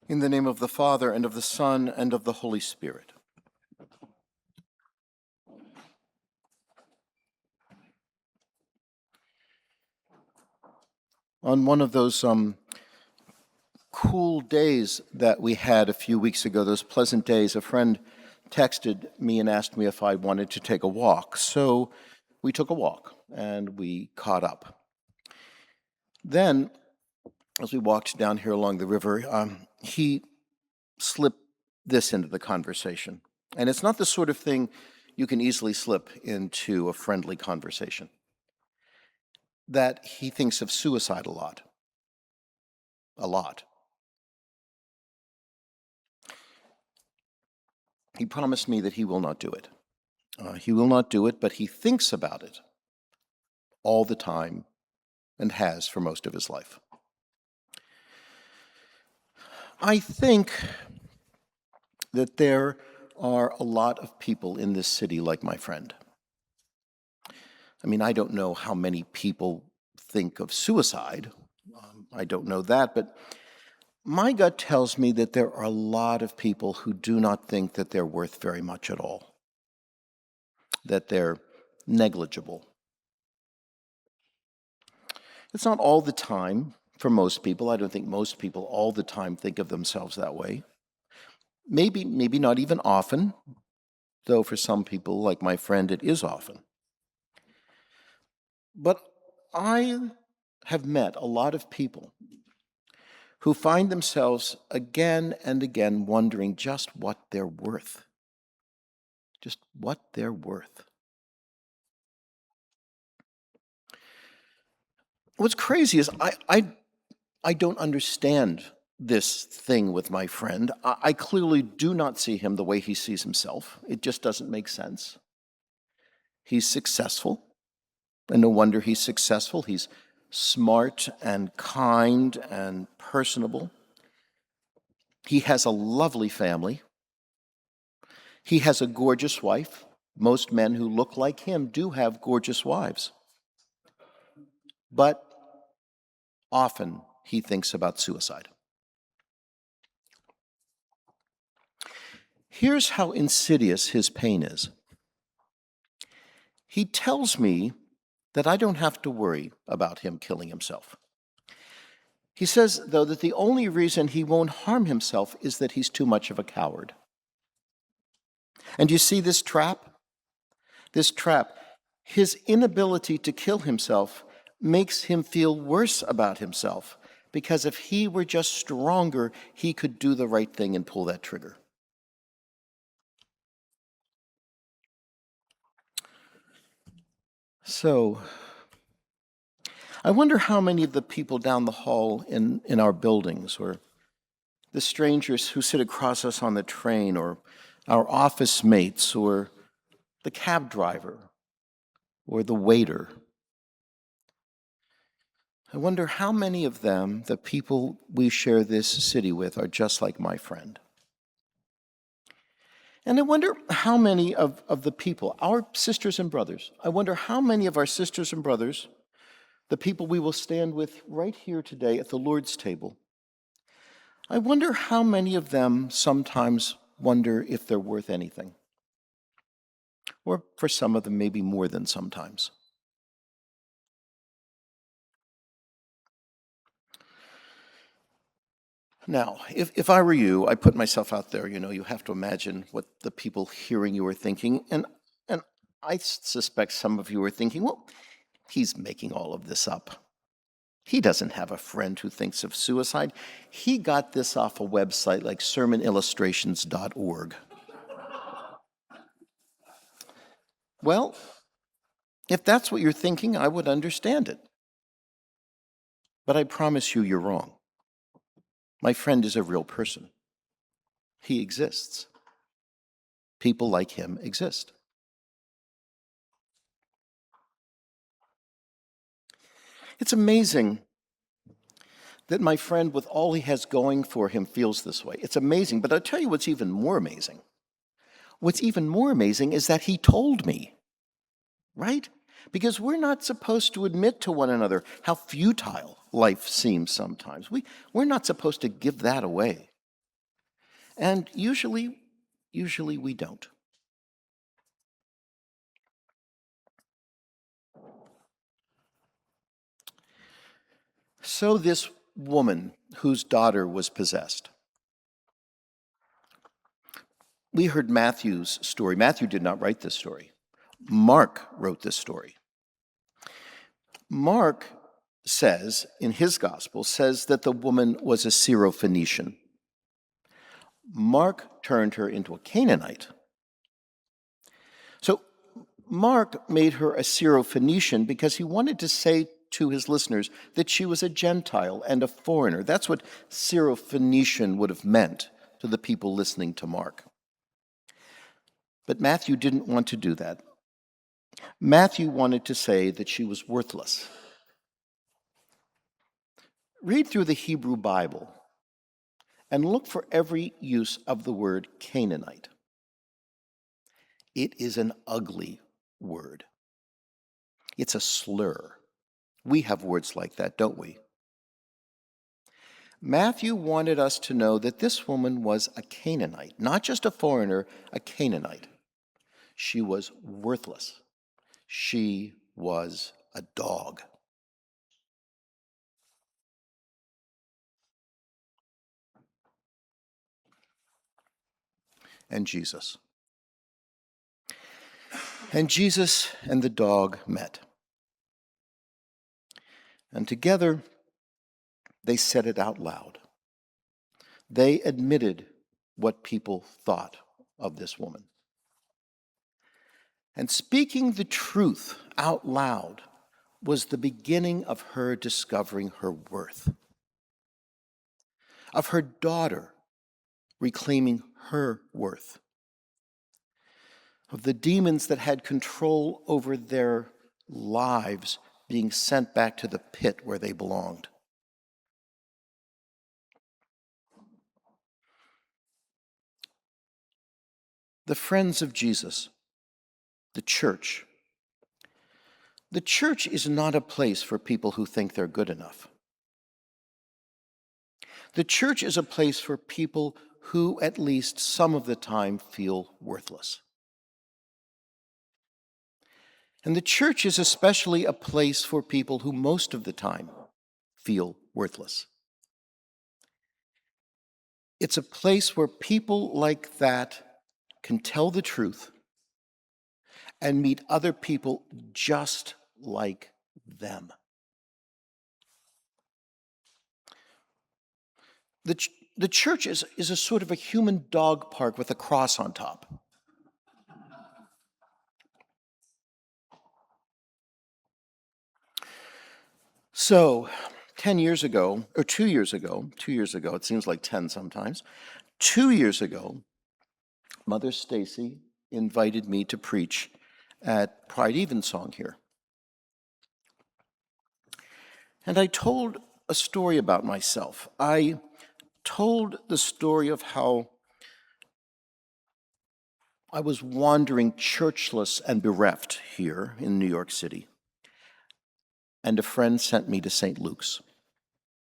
In the name of the Father, and of the Son, and of the Holy Spirit. On one of those cool days that we had a few weeks ago, those pleasant days, a friend texted me and asked me if I wanted to take a walk. So we took a walk and we caught up. Then, as we walked down here along the river, he slipped this into the conversation. And it's not the sort of thing you can easily slip into a friendly conversation. That he thinks of suicide a lot. A lot. He promised me that he will not do it. He will not do it, but he thinks about it all the time and has for most of his life. I think that there are a lot of people in this city like my friend. I mean, I don't know how many people think of suicide. I don't know that, but my gut tells me that there are a lot of people who do not think that they're worth very much at all, that they're negligible. It's not all the time for most people. I don't think most people all the time think of themselves that way. Maybe not even often, though for some people, like my friend, it is often. But I have met a lot of people who find themselves again and again wondering just what they're worth. Just what they're worth. What's crazy is I don't understand this thing with my friend. I clearly do not see him the way he sees himself. It just doesn't make sense. He's successful, and no wonder he's successful. He's smart and kind and personable. He has a lovely family. He has a gorgeous wife. Most men who look like him do have gorgeous wives. But often he thinks about suicide. Here's how insidious his pain is. He tells me that I don't have to worry about him killing himself. He says, though, that the only reason he won't harm himself is that he's too much of a coward. And you see this trap? This trap. His inability to kill himself makes him feel worse about himself, because if he were just stronger, he could do the right thing and pull that trigger. So, I wonder how many of the people down the hall in our buildings, or the strangers who sit across us on the train, or our office mates, or the cab driver, or the waiter, I wonder how many of them, the people we share this city with, are just like my friend. And I wonder how many of the people, our sisters and brothers, I wonder how many of our sisters and brothers, the people we will stand with right here today at the Lord's table, I wonder how many of them sometimes wonder if they're worth anything. Or for some of them, maybe more than sometimes. Now, if I were you, I put myself out there, you have to imagine what the people hearing you are thinking. And I suspect some of you are thinking, well, he's making all of this up. He doesn't have a friend who thinks of suicide. He got this off a website like sermonillustrations.org. Well, if that's what you're thinking, I would understand it. But I promise you, you're wrong. My friend is a real person. He exists. People like him exist. It's amazing that my friend, with all he has going for him, feels this way. It's amazing, but I'll tell you what's even more amazing. What's even more amazing is that he told me, right? Because we're not supposed to admit to one another how futile life seems sometimes. We're not supposed to give that away. And usually we don't. So this woman whose daughter was possessed. We heard Matthew's story. Matthew did not write this story. Mark wrote this story. Mark says, in his gospel, says that the woman was a Syrophoenician. Mark turned her into a Canaanite. So Mark made her a Syrophoenician because he wanted to say to his listeners that she was a Gentile and a foreigner. That's what Syrophoenician would have meant to the people listening to Mark. But Matthew didn't want to do that. Matthew wanted to say that she was worthless. Read through the Hebrew Bible and look for every use of the word Canaanite. It is an ugly word. It's a slur. We have words like that, don't we? Matthew wanted us to know that this woman was a Canaanite, not just a foreigner, a Canaanite. She was worthless. She was a dog. And Jesus. And Jesus and the dog met. And together, they said it out loud. They admitted what people thought of this woman. And speaking the truth out loud was the beginning of her discovering her worth, of her daughter reclaiming her worth, of the demons that had control over their lives being sent back to the pit where they belonged. The friends of Jesus, the church. The church is not a place for people who think they're good enough. The church is a place for people who, at least some of the time, feel worthless. And the church is especially a place for people who most of the time feel worthless. It's a place where people like that can tell the truth and meet other people just like them. The church is a sort of a human dog park with a cross on top. So, 10 years ago, or 2 years ago, it seems like 10 sometimes, 2 years ago, Mother Stacy invited me to preach at Pride Evensong here. And I told a story about myself. I told the story of how I was wandering churchless and bereft here in New York City. And a friend sent me to St. Luke's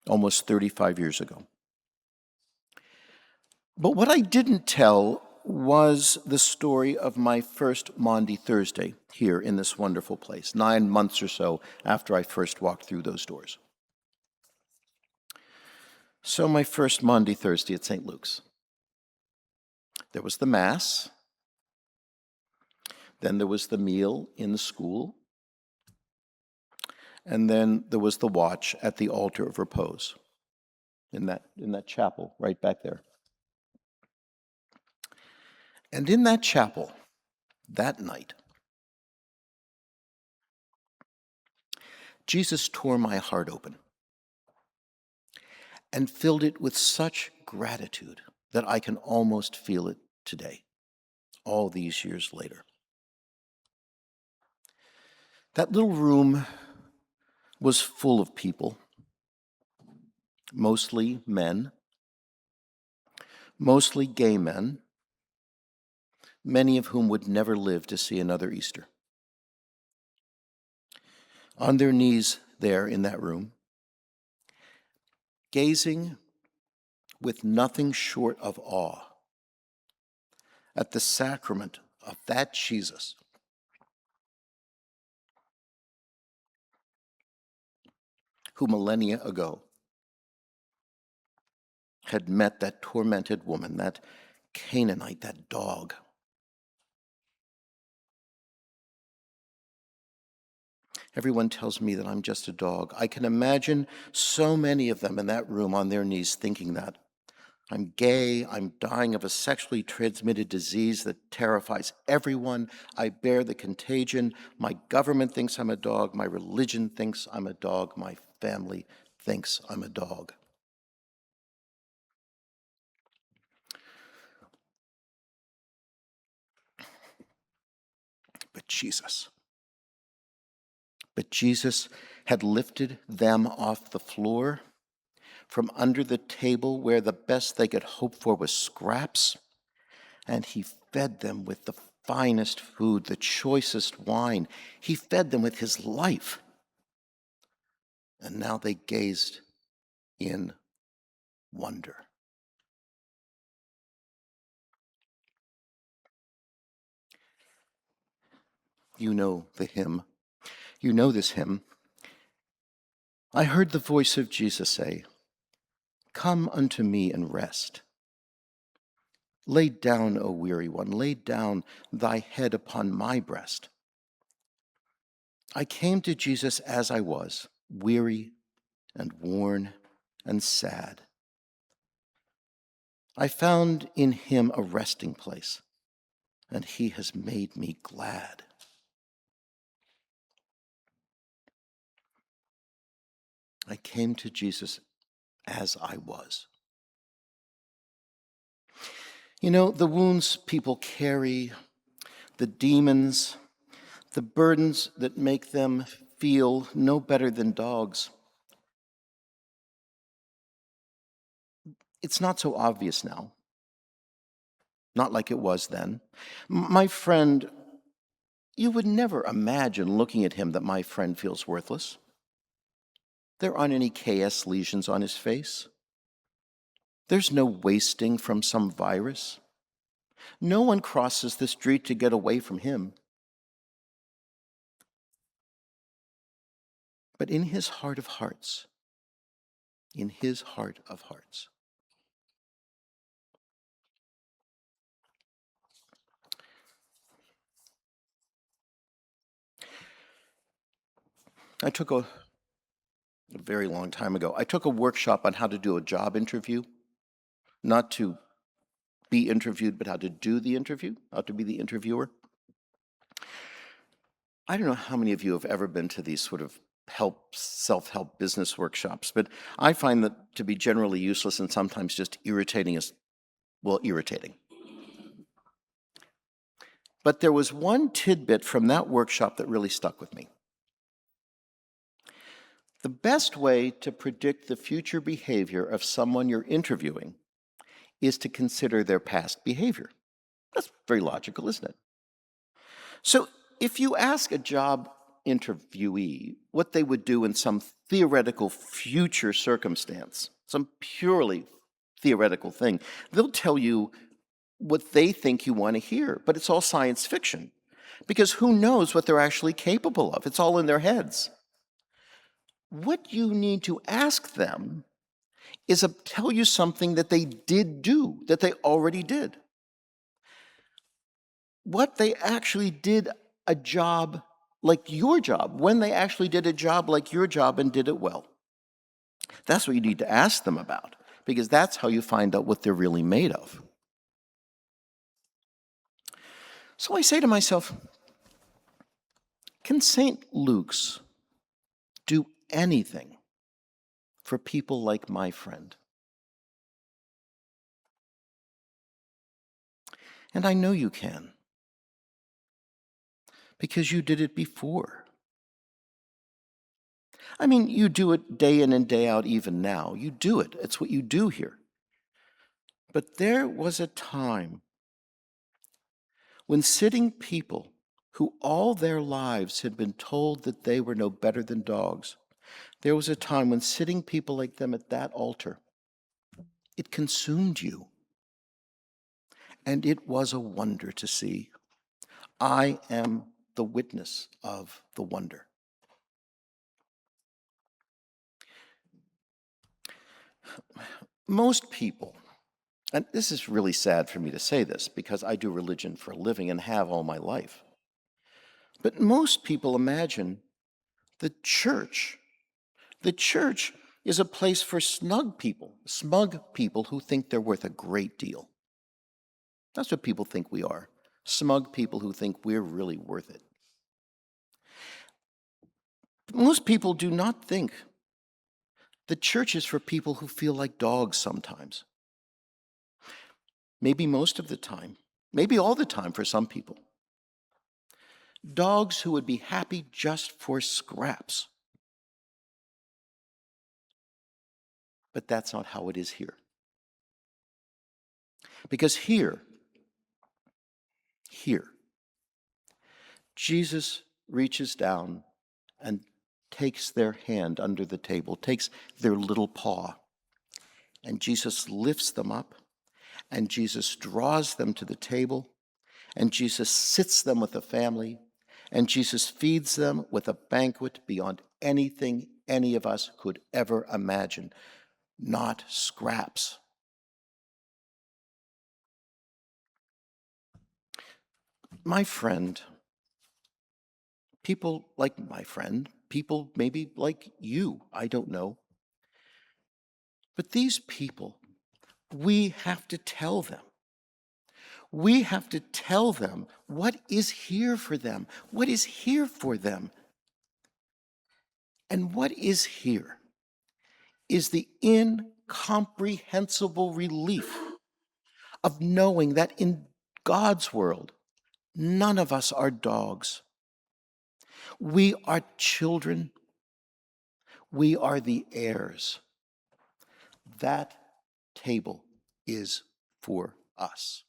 almost 35 years ago. But what I didn't tell was the story of my first Maundy Thursday here in this wonderful place, 9 months or so after I first walked through those doors. So my first Maundy Thursday at St. Luke's. There was the Mass. Then there was the meal in the school. And then there was the watch at the altar of repose in that chapel right back there. And in that chapel, that night, Jesus tore my heart open and filled it with such gratitude that I can almost feel it today, all these years later. That little room was full of people, mostly men, mostly gay men, many of whom would never live to see another Easter. On their knees there in that room, gazing with nothing short of awe at the sacrament of that Jesus who millennia ago had met that tormented woman, that Canaanite, that dog. Everyone tells me that I'm just a dog. I can imagine so many of them in that room on their knees thinking that. I'm gay, I'm dying of a sexually transmitted disease that terrifies everyone. I bear the contagion. My government thinks I'm a dog. My religion thinks I'm a dog. My family thinks I'm a dog. But Jesus had lifted them off the floor from under the table where the best they could hope for was scraps, and he fed them with the finest food, the choicest wine. He fed them with his life. And now they gazed in wonder. You know the hymn. You know this hymn. I heard the voice of Jesus say, "Come unto me and rest. Lay down, O weary one, lay down thy head upon my breast." I came to Jesus as I was, weary and worn and sad. I found in him a resting place, and he has made me glad. I came to Jesus as I was. You know, the wounds people carry, the demons, the burdens that make them feel no better than dogs, it's not so obvious now. Not like it was then. My friend, you would never imagine looking at him that my friend feels worthless. There aren't any KS lesions on his face. There's no wasting from some virus. No one crosses the street to get away from him. But in his heart of hearts, I took a very long time ago, I took a workshop on how to do a job interview, not to be interviewed, but how to do the interview, how to be the interviewer. I don't know how many of you have ever been to these sort of self-help business workshops, but I find that to be generally useless and sometimes just irritating. But there was one tidbit from that workshop that really stuck with me. The best way to predict the future behavior of someone you're interviewing is to consider their past behavior. That's very logical, isn't it? So if you ask a job interviewee what they would do in some theoretical future circumstance, some purely theoretical thing, they'll tell you what they think you want to hear, but it's all science fiction, because who knows what they're actually capable of? It's all in their heads. What you need to ask them is tell you something that they did do, that they already did. What they actually did a job like your job, when they actually did a job like your job and did it well. That's what you need to ask them about, because that's how you find out what they're really made of. So I say to myself, can St. Luke's do anything for people like my friend? And I know you can, because you did it before. I mean, you do it day in and day out even now. You do it. It's what you do here. But there was a time when sitting people who all their lives had been told that they were no better than dogs, there was a time when sitting people like them at that altar, it consumed you. and it was a wonder to see. I am the witness of the wonder. Most people, and this is really sad for me to say this because I do religion for a living and have all my life, but most people imagine the church is a place for smug people who think they're worth a great deal. That's what people think we are, smug people who think we're really worth it. Most people do not think the church is for people who feel like dogs sometimes. Maybe most of the time, maybe all the time for some people. Dogs who would be happy just for scraps. But that's not how it is here. Because here, Jesus reaches down and takes their hand under the table, takes their little paw, and Jesus lifts them up, and Jesus draws them to the table, and Jesus sits them with the family, and Jesus feeds them with a banquet beyond anything any of us could ever imagine, not scraps. My friend, people like my friend, people maybe like you, I don't know. But these people, we have to tell them. We have to tell them what is here for them, what is here for them. And what is here is the incomprehensible relief of knowing that in God's world, none of us are dogs. We are children. We are the heirs. That table is for us.